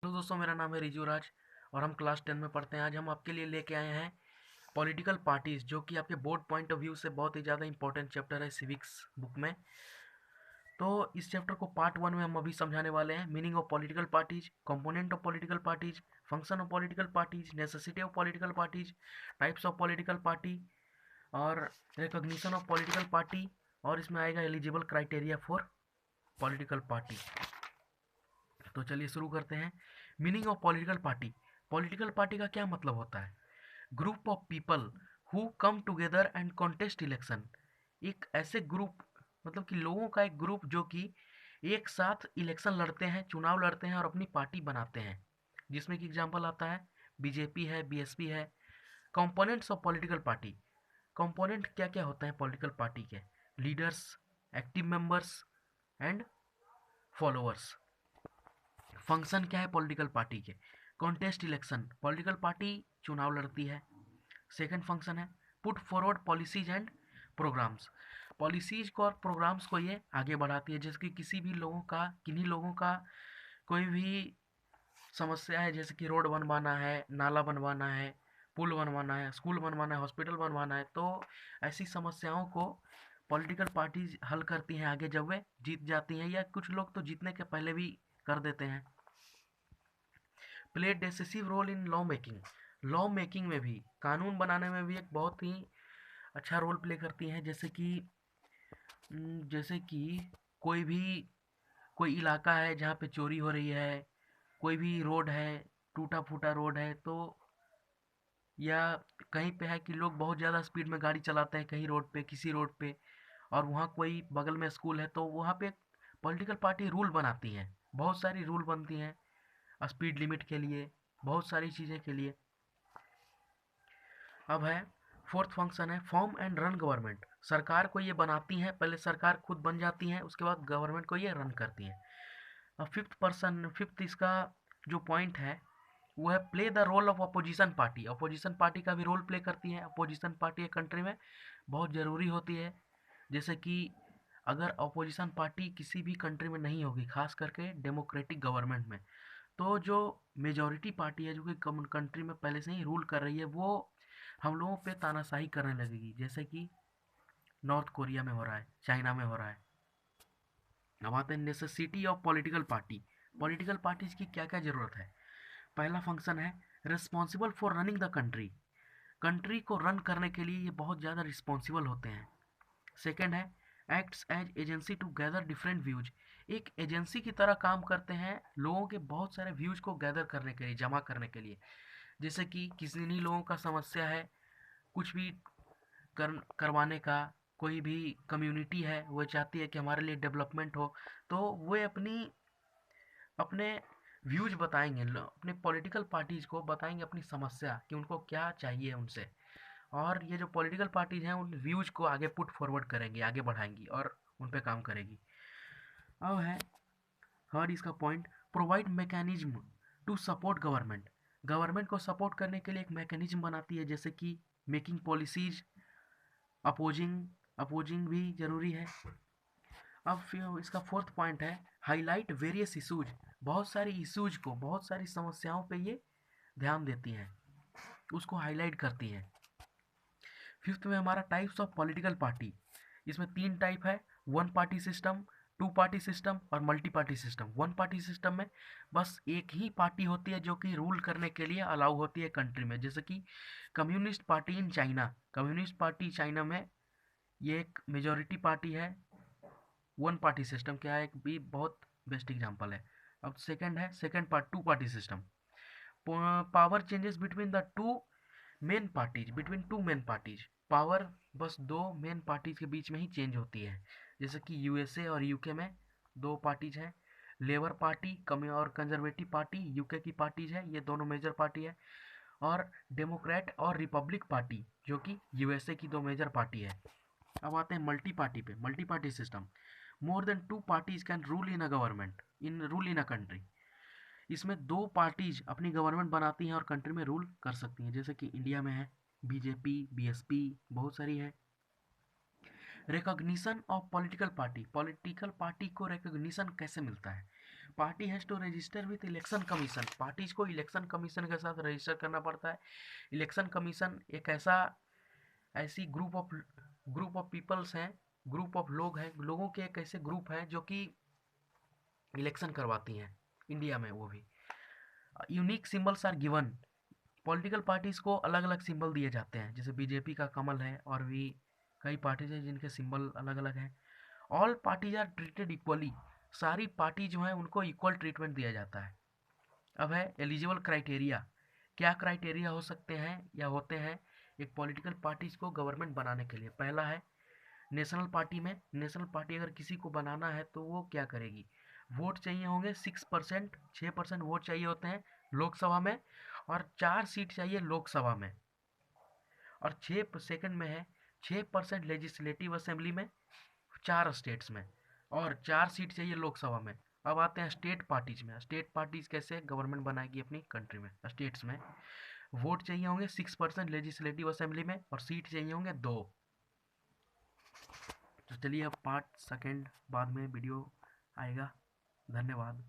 Hello दोस्तों, मेरा नाम है रिजू राज और हम क्लास 10 में पढ़ते हैं। आज हम आपके लिए लेके आए हैं पॉलिटिकल पार्टीज, जो कि आपके बोर्ड पॉइंट ऑफ व्यू से बहुत ही ज़्यादा इंपॉर्टेंट चैप्टर है सिविक्स बुक में। तो इस चैप्टर को पार्ट 1 में हम अभी समझाने वाले हैं। Meaning of political parties, component of political parties, function of political parties, necessity of political parties, types of political party और रिकॉग्निशन ऑफ पॉलिटिकल पार्टी, और इसमें आएगा eligible criteria for political party. तो चलिए शुरू करते हैं। Meaning of political party. Political party का क्या मतलब होता है? Group of people who come together and contest election. एक ऐसे ग्रुप, मतलब कि लोगों का एक ग्रुप जो कि एक साथ इलेक्शन लड़ते हैं, चुनाव लड़ते हैं और अपनी पार्टी बनाते हैं, जिसमें कि एग्जांपल आता है बीजेपी है, बीएसपी है। Components of political party. Component क्या क्या होते हैं पॉलिटिकल पार्टी के? Leaders, active members and followers. Function क्या है पॉलिटिकल पार्टी के? कॉन्टेस्ट इलेक्शन, पॉलिटिकल पार्टी चुनाव लड़ती है। सेकंड फंक्शन है put forward policies and programmes. Policies को और प्रोग्राम्स को ये आगे बढ़ाती है, जैसे कि किसी भी लोगों का, किन्हीं लोगों का कोई भी समस्या है, जैसे कि रोड बनवाना है, नाला बनवाना है, पुल बनवाना है, स्कूल बनवाना है, हॉस्पिटल बनवाना है, तो ऐसी समस्याओं को पॉलिटिकल पार्टीज हल करती हैं आगे, जब वे जीत जाती हैं, या कुछ लोग तो जीतने के पहले भी कर देते हैं। Play decisive role in law making. Law making में भी, कानून बनाने में भी एक बहुत ही अच्छा रोल प्ले करती हैं। जैसे कि कोई इलाका है जहाँ पे चोरी हो रही है, कोई भी रोड है, टूटा फूटा रोड है, तो या कहीं पे है कि लोग बहुत ज़्यादा स्पीड में गाड़ी चलाते हैं कहीं रोड पे, किसी रोड पे, और वहाँ कोई बगल में स्कूल है, तो वहाँ पे पॉलिटिकल पार्टी रूल बनाती हैं। बहुत सारी रूल बनती हैं स्पीड लिमिट के लिए, बहुत सारी चीज़ें के लिए। अब है फोर्थ फंक्शन है फॉर्म एंड रन गवर्नमेंट। सरकार को ये बनाती हैं, पहले सरकार खुद बन जाती हैं, उसके बाद गवर्नमेंट को ये रन करती हैं। अब फिफ्थ इसका जो पॉइंट है वो है play the role of opposition party. Opposition party का भी रोल प्ले करती है। अपोजिशन पार्टी एक कंट्री में बहुत ज़रूरी होती है। जैसे कि अगर अपोजिशन पार्टी किसी भी कंट्री में नहीं होगी, खास करके डेमोक्रेटिक गवर्नमेंट में, तो जो मेजॉरिटी पार्टी है, जो कि कंट्री में पहले से ही रूल कर रही है, वो हम लोगों पे तानाशाही करने लगेगी, जैसे कि नॉर्थ कोरिया में हो रहा है, चाइना में हो रहा है। अब आते हैं necessity of political party. Political parties की क्या क्या ज़रूरत है? पहला फंक्शन है responsible for running the country. Country को रन करने के लिए ये बहुत ज़्यादा रिस्पॉन्सिबल होते हैं। सेकेंड है acts as agency to gather different views. एक एजेंसी की तरह काम करते हैं लोगों के बहुत सारे व्यूज को गैदर करने के लिए, जमा करने के लिए। जैसे कि किसी नहीं लोगों का समस्या है, कुछ भी करवाने का, कोई भी कम्युनिटी है वो चाहती है कि हमारे लिए डेवलपमेंट हो, तो वे अपने व्यूज बताएंगे, अपने पॉलिटिकल पार्टीज को बताएंगे अपनी समस्या कि उनको क्या चाहिए उनसे, और ये जो पॉलिटिकल पार्टीज हैं उन व्यूज को आगे पुट फॉरवर्ड करेंगी, आगे बढ़ाएंगी और उन पे काम करेगी। अब है थर्ड इसका point provide mechanism to support government. Government को सपोर्ट करने के लिए एक मैकेनिज्म बनाती है, जैसे कि मेकिंग पॉलिसीज, अपोजिंग अपोजिंग भी जरूरी है। अब फिर इसका फोर्थ पॉइंट है हाईलाइट वेरियस इशूज। बहुत सारी इशूज को, बहुत सारी समस्याओं पे ये ध्यान देती हैं, उसको हाईलाइट करती हैं। फिफ्थ में हमारा टाइप्स ऑफ पॉलिटिकल पार्टी। इसमें तीन टाइप है, one party system, two party system और multi party system. One party system में बस एक ही पार्टी होती है जो कि रूल करने के लिए अलाउ होती है कंट्री में, जैसे कि communist party in China. Communist party China में ये एक मेजोरिटी पार्टी है। वन पार्टी सिस्टम क्या है, एक भी बहुत बेस्ट एग्जांपल है। अब सेकंड है second part two party system. Power changes between the two main parties, between two main parties. Power बस दो मेन पार्टीज के बीच में ही चेंज होती है, जैसे कि यूएसए और यूके में दो पार्टीज हैं, लेबर पार्टी कम और कंजर्वेटिव पार्टी यूके की पार्टीज है, ये दोनों मेजर पार्टी है, और डेमोक्रेट और रिपब्लिक पार्टी जो कि यूएसए की दो मेजर पार्टी है। अब आते हैं मल्टी पार्टी पे। Multi party system, more than two parties can rule in a government, in rule in a country. इसमें दो पार्टीज अपनी गवर्नमेंट बनाती हैं और कंट्री में रूल कर सकती हैं, जैसे कि इंडिया में है बीजेपी, बीएसपी, बहुत सारी है। Recognition of political party. Political party को रिकॉग्निशन कैसे मिलता है? Party has to register with election commission. Parties को इलेक्शन कमीशन के साथ रजिस्टर करना पड़ता है। इलेक्शन कमीशन एक ऐसी ग्रुप ऑफ पीपल्स हैं, ग्रुप ऑफ लोग हैं, लोगों के एक ऐसे ग्रुप हैं जो कि इलेक्शन करवाती हैं इंडिया में, वो भी। Unique symbols are given. Political parties को अलग अलग सिंबल दिए जाते हैं, जैसे बीजेपी का कमल है, और भी कई पार्टीज हैं जिनके सिंबल अलग अलग हैं। All parties are treated equally. सारी पार्टी जो है उनको इक्वल ट्रीटमेंट दिया जाता है। अब है एलिजिबल क्राइटेरिया। क्या क्राइटेरिया हो सकते हैं या होते हैं एक पॉलिटिकल पार्टीज को गवर्नमेंट बनाने के लिए? पहला है नेशनल पार्टी में, नेशनल पार्टी अगर किसी को बनाना है तो वो क्या करेगी? वोट चाहिए होंगे 6%, 6% वोट चाहिए होते हैं लोकसभा में, और 4 सीट चाहिए लोकसभा में, और 6 सेकंड में है 6% लेजिस्लेटिव असेंबली में 4 स्टेट्स में, और 4 सीट चाहिए लोकसभा में। अब आते हैं स्टेट पार्टीज में। स्टेट पार्टीज कैसे गवर्नमेंट बनाएगी अपनी कंट्री में? स्टेट्स में वोट चाहिए होंगे 6% लेजिस्लेटिव असेंबली में, और सीट चाहिए होंगे 2। तो चलिए अब पार्ट सेकंड बाद में वीडियो आएगा। धन्यवाद।